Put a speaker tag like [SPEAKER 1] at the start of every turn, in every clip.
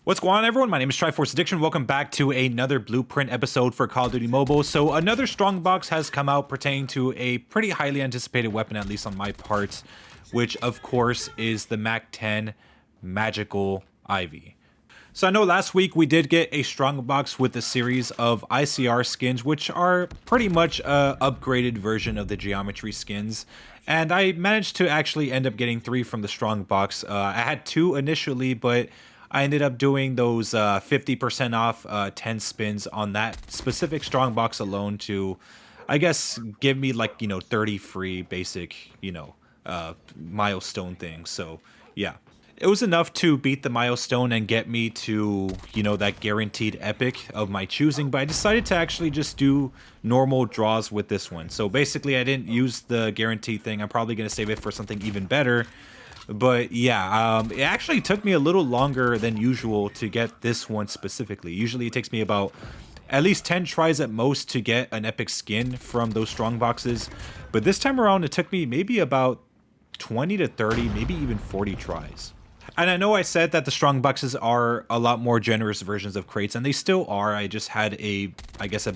[SPEAKER 1] What's going on, everyone? My name is Triforce Addiction. Welcome back to another Blueprint episode for Call of Duty Mobile. So another strongbox has come out pertaining to a pretty highly anticipated weapon, at least on my part, which of course is the MAC-10 Magical Ivy. So I know last week we did get a strongbox with a series of ICR skins, which are pretty much a upgraded version of the geometry skins. And I managed to actually end up getting 3 from the strongbox. I had 2 initially, but I ended up doing those 50% off 10 spins on that specific strongbox alone to, I guess, give me like, 30 free basic, milestone things. So yeah, it was enough to beat the milestone and get me to, that guaranteed epic of my choosing. But I decided to actually just do normal draws with this one. So basically I didn't use the guarantee thing. I'm probably going to save it for something even better. But yeah, it actually took me a little longer than usual to get this one specifically. Usually it takes me about at least 10 tries at most to get an epic skin from those strong boxes. But this time around, it took me maybe about 20 to 30, maybe even 40 tries. And I know I said that the strong boxes are a lot more generous versions of crates, and they still are. I just had a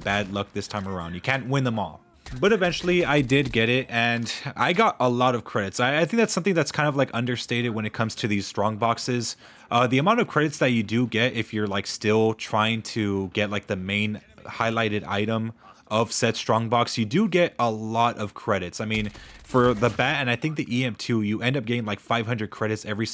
[SPEAKER 1] bad luck this time around. You can't win them all. But eventually I did get it, and I got a lot of credits. I think that's something that's kind of like understated when it comes to these strong boxes. The amount of credits that you do get if you're like still trying to get like the main highlighted item of said strong box, you do get a lot of credits. I mean, for the bat and I think the EM2, you end up getting like 500 credits every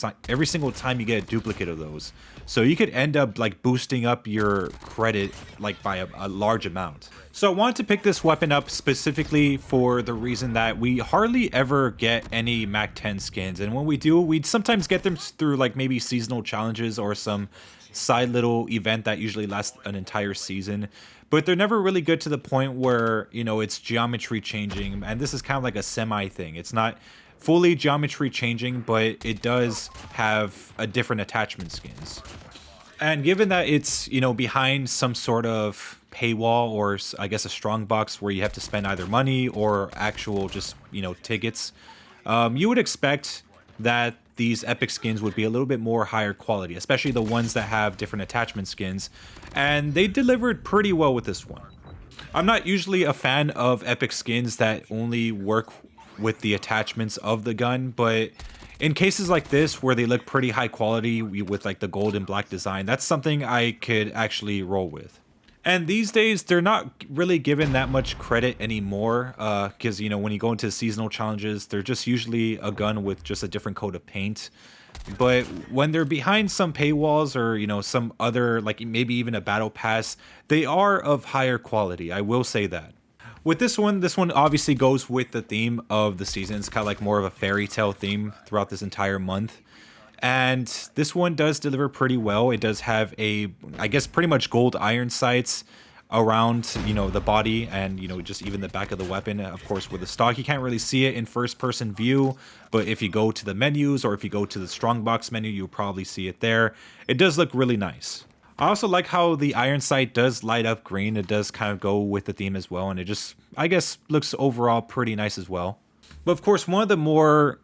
[SPEAKER 1] single time you get a duplicate of those. So you could end up like boosting up your credit like by a large amount. So I wanted to pick this weapon up specifically for the reason that we hardly ever get any MAC-10 skins, and when we do, we'd sometimes get them through like maybe seasonal challenges or some side little event that usually lasts an entire season. But they're never really good to the point where, it's geometry changing. And this is kind of like a semi thing. It's not fully geometry changing, but it does have a different attachment skins. And given that it's, behind some sort of paywall or I guess a strong box where you have to spend either money or actual just, tickets, you would expect that these epic skins would be a little bit more higher quality, especially the ones that have different attachment skins, and they delivered pretty well with this one. I'm not usually a fan of epic skins that only work with the attachments of the gun, but in cases like this where they look pretty high quality with like the gold and black design, that's something I could actually roll with. And these days, they're not really given that much credit anymore, because, when you go into seasonal challenges, they're just usually a gun with just a different coat of paint. But when they're behind some paywalls or, some other, like maybe even a battle pass, they are of higher quality. I will say that. With this one obviously goes with the theme of the season. It's kind of like more of a fairy tale theme throughout this entire month. And this one does deliver pretty well. It does have I guess pretty much gold iron sights around, the body and, just even the back of the weapon. Of course, with the stock, you can't really see it in first person view, but if you go to the menus or if you go to the strongbox menu, you'll probably see it there. It does look really nice. I also like how the iron sight does light up green. It does kind of go with the theme as well, and it just, I guess, looks overall pretty nice as well. But of course, one of the more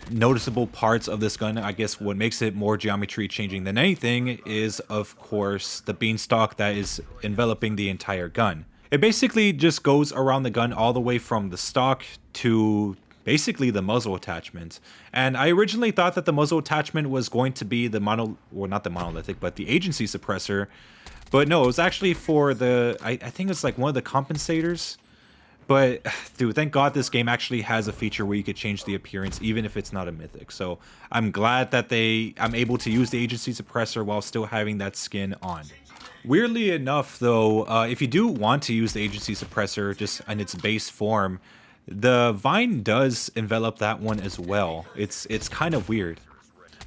[SPEAKER 1] noticeable parts of this gun, what makes it more geometry changing than anything is, of course, the beanstalk that is enveloping the entire gun. It basically just goes around the gun all the way from the stock to basically the muzzle attachment. And I originally thought that the muzzle attachment was going to be the not the monolithic, but the agency suppressor. But no, it was actually for I think it's like one of the compensators. But, dude, thank God this game actually has a feature where you could change the appearance even if it's not a mythic. So I'm glad that I'm able to use the agency suppressor while still having that skin on. Weirdly enough, though, if you do want to use the agency suppressor just in its base form, the vine does envelop that one as well. It's kind of weird.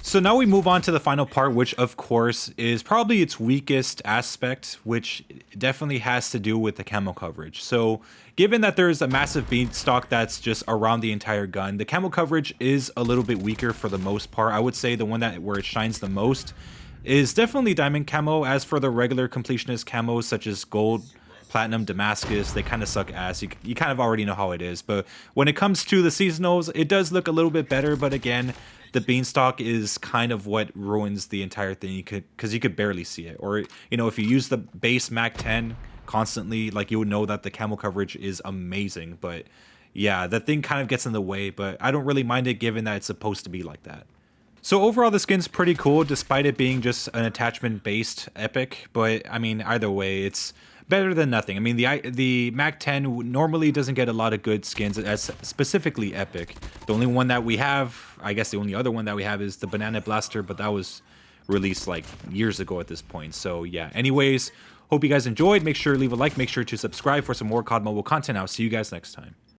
[SPEAKER 1] So now we move on to the final part, which of course is probably its weakest aspect, which definitely has to do with the camo coverage. So given that there's a massive beanstalk that's just around the entire gun, the camo coverage is a little bit weaker for the most part. I would say the one where it shines the most is definitely diamond camo. As for the regular completionist camos such as gold, platinum, Damascus, they kind of suck ass. You kind of already know how it is. But when it comes to the seasonals, it does look a little bit better. But again, the beanstalk is kind of what ruins the entire thing. Because you could barely see it, or if you use the base Mac 10 constantly, like you would know that the camo coverage is amazing. But yeah, the thing kind of gets in the way, but I don't really mind it given that it's supposed to be like that. So overall, the skin's pretty cool, despite it being just an attachment-based epic. But I mean, either way, it's better than nothing. I mean, the Mac 10 normally doesn't get a lot of good skins as specifically epic. The only one that we have, I guess the only other one that we have is the Banana Blaster, but that was released like years ago at this point. So yeah, anyways, hope you guys enjoyed. Make sure to leave a like, make sure to subscribe for some more COD Mobile content. I'll see you guys next time.